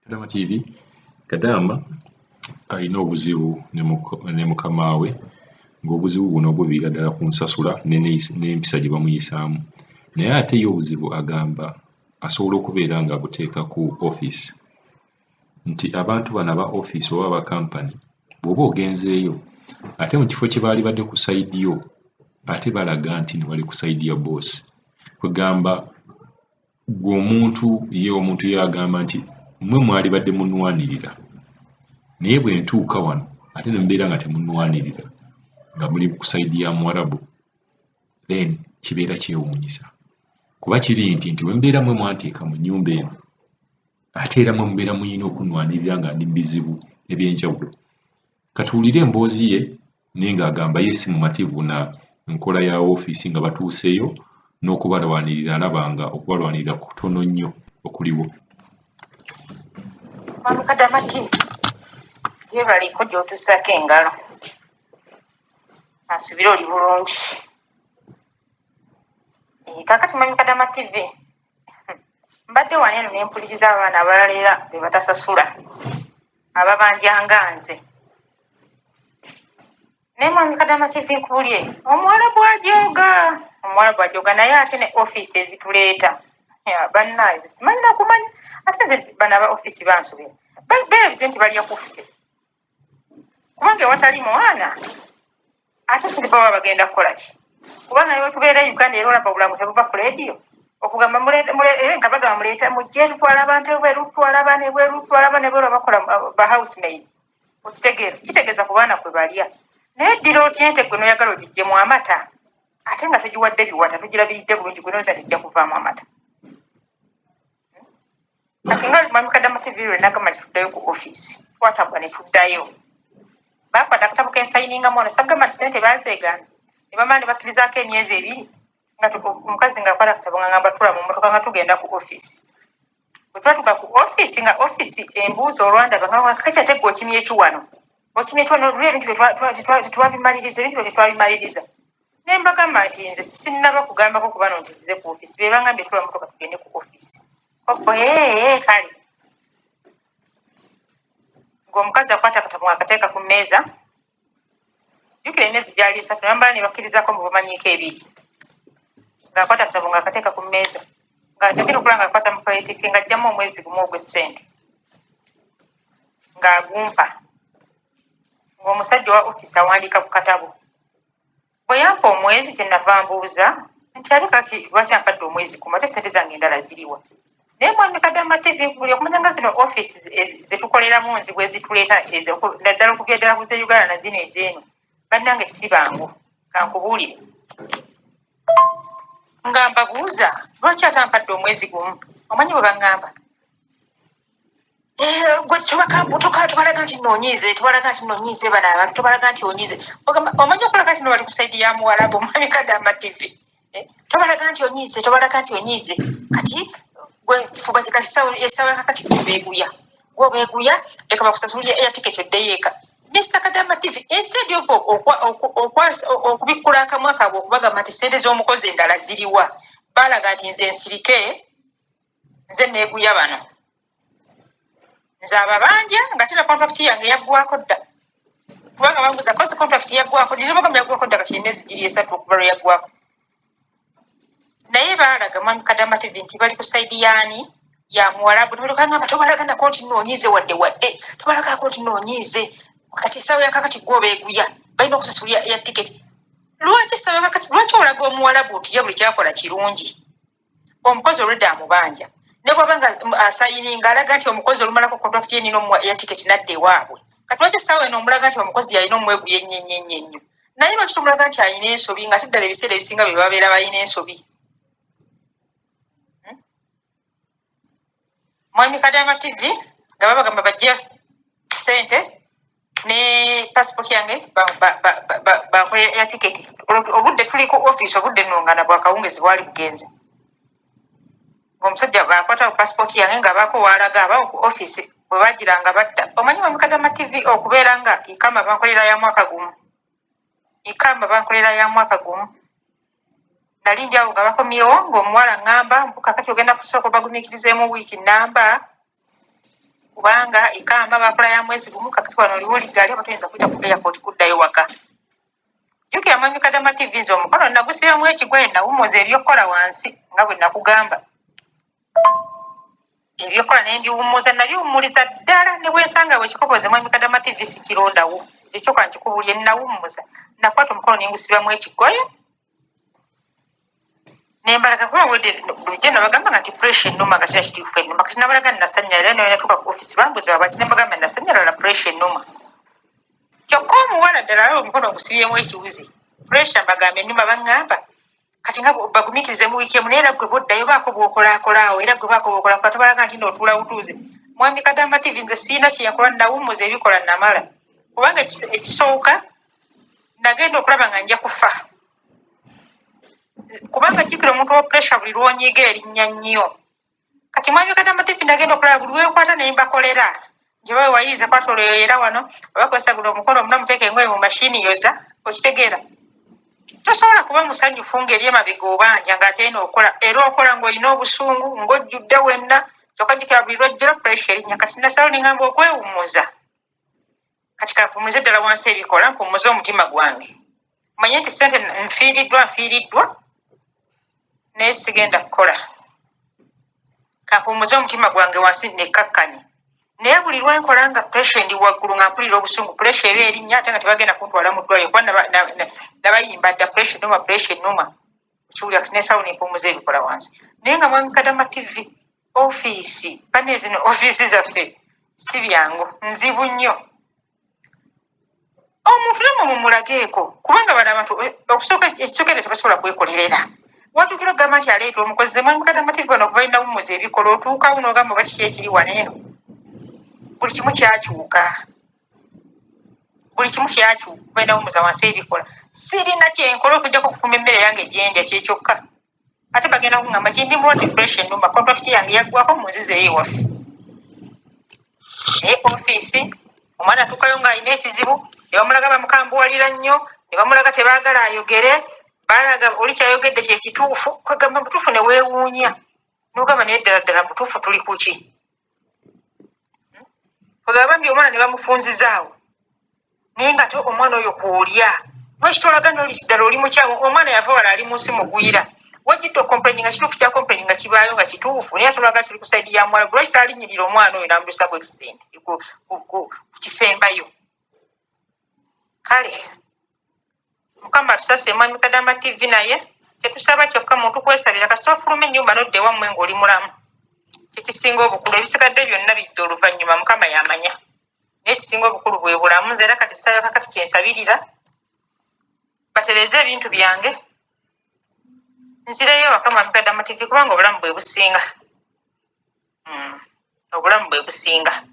Kadama TV, Kadama alina obuzibu ne mukama we ng'obuzibu buno buviira ddala ku nsasula n'empisa gye bamuyisaamu. Naye ate ye obuzibu agamba asobola okubeera nga abuteeka ku ofiisi nti abantu bano aba ofiisi oba aba kampani bw'oba ogenzeeyo ate mu kifo kye baali badde ku sayidi yo ate balaga nti ne bali ku sayidi ya boosi. Kwegamba gwe omuntu ye agamba nti mmwe mwali badde munnwanirira naye bwe ntuuka wano ate ne mubeera nga temunnwanirira nga muli ku sayidi ya Mwarabu, then kibeera kyewuunyisa. Kuba kiri nti bwe mubeera mwe mwanteeka mu nnyumba eno ate era mwe mubeera muyina okunnwanirira nga ndi bizibu eby'enjawulo. Katuwulire emboozi ye naye ng'agamba ye si mumativu na nkola ya ofiisi nga batuuseeyo n'okubalwanirira alabanga okubalwanirira kutono nnyo okuliwo. Mwami Kadamati, yebaliko gy'otuusako engalo. Asuubire oli bulungi. Kaakati Mwami Kadamati mbadde wano eno ne mpuliriza abaana abalala era be batasasula ababanja nga nze. Naye Mwami Kadamati nkubulye Omuwarabu ajooga naye ate ne ofiisi ezituleeta. Bannange simanyi na kumanya ate nze bano aba ofiisi bansobera. Beerabidde nti balya ku ffe. Kubanga ewatali mwana ate si baba bagenda kukola ki? Kubanga ne tubeera Uganda era olaba obulamu tebuva ku leediyo. Okugamba nga bagamba muleeta mujje tutwala abantu ebweru, tutwala abaana ebweru, tutwala abaana ebweru abakola ba housemaid. Kitegeeza ku baana kwe balya. Naye ddira otya ente gwe n'oyagala ogiggyemu amata ate nga togiwadde biwata tugirabiridde bulungi gwe n'oza tejja kuvaamu amata. Kati nga Mwami Kadamati lwe nagamba tutuddeyo ku ofiisi twatambula ne tuddayo. Baakwata akatabo kensayiningamu wano sagamba nti ssente baazeegaana ne bamala ne bakkirizaako emyezi 2 nga omukazi ng'akwata akatabo nga ngamba tula mu mmotoka nga tugenda ku ofiisi. Bwe twatuuka ku ofiisi nga ofiisi embuuzi olwandaba nga kati ate gwe okimye eki wano okimye eki wano ebintu tetwabimaliriza ebintu tetwabimaliriza. Ne mbagamba nti nze sinnaba kugambako ku bano nti nzize ku ofiisi be bangambye tula mu mmotoka tugende ku ofiisi. Kale ng'omukazi akwata akatabo akateeka ku mmeeza jjukira emyezi gyali 3 bamala ne bakkirizaako mu bumanyiiko 2 ng'akwata akatabo ng'akateeka ku mmeeza ng'atekera okula ng'akwata mu payetike ng'aggyamu omwezi gumu ogw'essente ng'agumpa ng'omusajja wa ofiisi awandiika ku katabo. Bwe yampa omwezi kye nava mbuuza nti ate kati lwaki ampadde omwezi gumu ate ssente zange endala ziriwa? Naye Mwami Kadamati buli okumanya nga zino ofiisi zetukoleramu nzi bwe zituleeta naddala okuvya ddala ku ze Uganda na zino ez'eno bannange si bangu kankubuulire. Nga mbabuuza lwaki atampadde omwezi gumu? Omanyi bwe baŋŋamba gwe tubalaga nti nonyiize bano abantu tubalaga nti onyiize. Omanyi okulaga nti no bali ku sayidi ya Muwarabu Mwami Kadamati tubalaga nti onyiize kati gwe fuba kati essaawa kakati gwobeeguya leka bakusasulire air ticket oddeyo eka. Mr. Kadamati instead of okubikkula akamwa kaabwe okubagamba nti ssente z'omukozi endala ziriwa baalaga nti nze nsirike nze neeguya bano nze ababanja nga tera kontrakiti yange yaggwako dda kubanga bambuza kozi kontrakiti yaggwako niribagamba yaggwako dda kati emyezi giri 3 okuva lwe yaggwako. Naye baalaga Mwami Kadamati nti bali ku sayidi yaani ya Muwarabu tubalaga tobalaga nako nti noonyiize wadde tobalagako nti noonyiize kati essaawa yakakati gwobeeguya balina okusasulira ya tiketi. Lwaki essaawa yakakati lwaki olaga Omuwarabu nti ye buli kyakola kirungi omukozi olwedde amubanja ne bw'aba nga asayininga alaga nti omukozi olumalako kontrakiti ye nina omuwa ya tiketi nadda ewaabwe. Kati lwaki essaawa eno omulaga nti omukozi yalina omweguya ennyo naye lwaki tumulaga nti alina ensobi nga tiddala ebiseera ebisinga bye babeera balina ensobi? Mwami Kadamati nga babagamba bajja ssente ne pasipoti yange bankolera ya tiketi. Obudde tuli ku ofiisi obudde nno nga nabwo akawungezi bwali bugenze. Omusajja baakwata ku pasipoti yange nga baako waalaga abawo ku ofiisi bwe bagiranga badda. Omanyi Mwami Kadamati okubeera nga ikama bankolera ya mwaka gumu. Nali ndi awo nga bakomyewo ng'omuwala ŋŋamba kakati ogenda kusooka obagumiikirizeemu wiiki nnamba kubanga Ikamba bakola ya mwezi gumu kakati wano oliwo ligali abatuyinza kuyita ku airport kuddayo waka. Jjukira Mwami Kadama TV nze omukono nagusibamu ekigwayi nawumuza ebyokola wansi nga bwe nakugamba. Ebyokola ne mbiwumuza nabiwumuliza ddala ne bwensanga bwekikoboze Mwami Kadama TV sikirondawo. Ekyokola nkikubulye nawumuza nakwata omukono ne ngusibamu ekigwayi. Nembalaga kuba lugenda bagamba nti pressure nnuma nga kira kituufu ennuma kati nabalaga nasanyala era natuuka ku ofisi bambuza baki ne bagamba nasanyala la pressure nnuma. Kyokka omuwala ddala alaba omukono ogusibyemu ekiwuzi pressure mbagambe ennuma baŋŋamba kati nga bagumikirize mu wiiki emu naye era gwe boddayo baako bw'okolaakolaawo era gwe baako bw'okolaakola tobalaga nti n'otuula butuuze. Mwami Kadama TV nze siina kye yakola nawummuza ebikola namala kubanga ekisooka nagenda okulaba nga nja kufa. Kubanga jjukira omuntu wa pressure buli lwonyiga erinnya nnyo. Kati Mwami Kadama TV nagenda okulaba buli weekwata ne mbakolera gye bawe wayiriza kwata olwo era wano abakozesa guno omukono omunamu teeka engoye mu mashini yoza okitegeera. Tosobola kuba musanyufu ng'eri emabega obanja ng'ate n'okola era okola ng'olina obusungu ng'ojjudde wenna kyokka jjukira buli lwajjula pressure erinnya. Kati nasalawo ne ngamba okwewummuza kati kanfumuze ddala wansi ebikola nfumuze omutima gwange manye nti ssente nfiiriddwa naye sigenda kukola kanfumuze omutima gwange wansi nekkakkanye. Naye buli lwenkola nga pressure ndi waggulu nga mpulira obusungu pressure eba erinnya ate nga tebagenda kuntwala mu ddwaliro kuba nabayimba dda pressure nnuma kiwulira kati nesalawo nempumuza ebikola wansi. Naye nga Mwami Kadama TV ofiisi bane zino ofiisi zaffe si byangu nzibu nnyo. Omuntu namwe mumulageeko kubanga bano abantu okusooka ekisookere tebasobola kwekolerera. Watuukira okugamba nti aleeta omukozi Mwami Kadama TV ono okuva inawummuza ebikola otuukawo n'ogamba oba kiki ekiri wano eno. Buli kimu kyakyuka okuva inawummuza wansi ebikola. Sirina kyenkola okujjako okufumba emmere yange gyendya kyekyokka. Ate bagenda kuŋŋamba kindimulwa nti pressure ennuma kontrakiti yange yaggwako munzizeeyo ewaffe. Naye ofiisi omwana atuukayo ng'alina ekizibu ne bamulaga bamukambuwalira nnyo ne bamulaga tebaagala ayogere balaga oli kyayogedde kye kituufu kwegamba mutuufu ne weewuunya n'ogamba naye ddala ddala mutuufu tuli ku ki. Kwegamba mbi omwana ne bamufunzizaawo naye ng'ate omwana oyo kw'olya lwaki tolaga n'oli ddala oli mukyamu omwana yava wala ali mu nsi mugwira wajjidde okomplaining nga kituufu kya complaining nga kibaayo nga kituufu naye atolaga tuli ku saidi ya mwala lwaki taalinyirira omwana oyo n'amutuusa ku accident ku kisembayo. Kale Mukama atusase Mwami Kadama TV naye kyetusaba kyokka muntu kwesabira kasita ofuluma ennyumba n'odda ewammwe ng'oli mulamu kyekisinga obukulu. Ebisigadde byonna bijja oluvannyuma Mukama yamanya naye kisinga obukulu bwe bulamu. Nze era kati ssaba kakati kyensabirira batereze ebintu byange nzireyo waka Mwami Kadama TV kubanga obulamu bwe businga.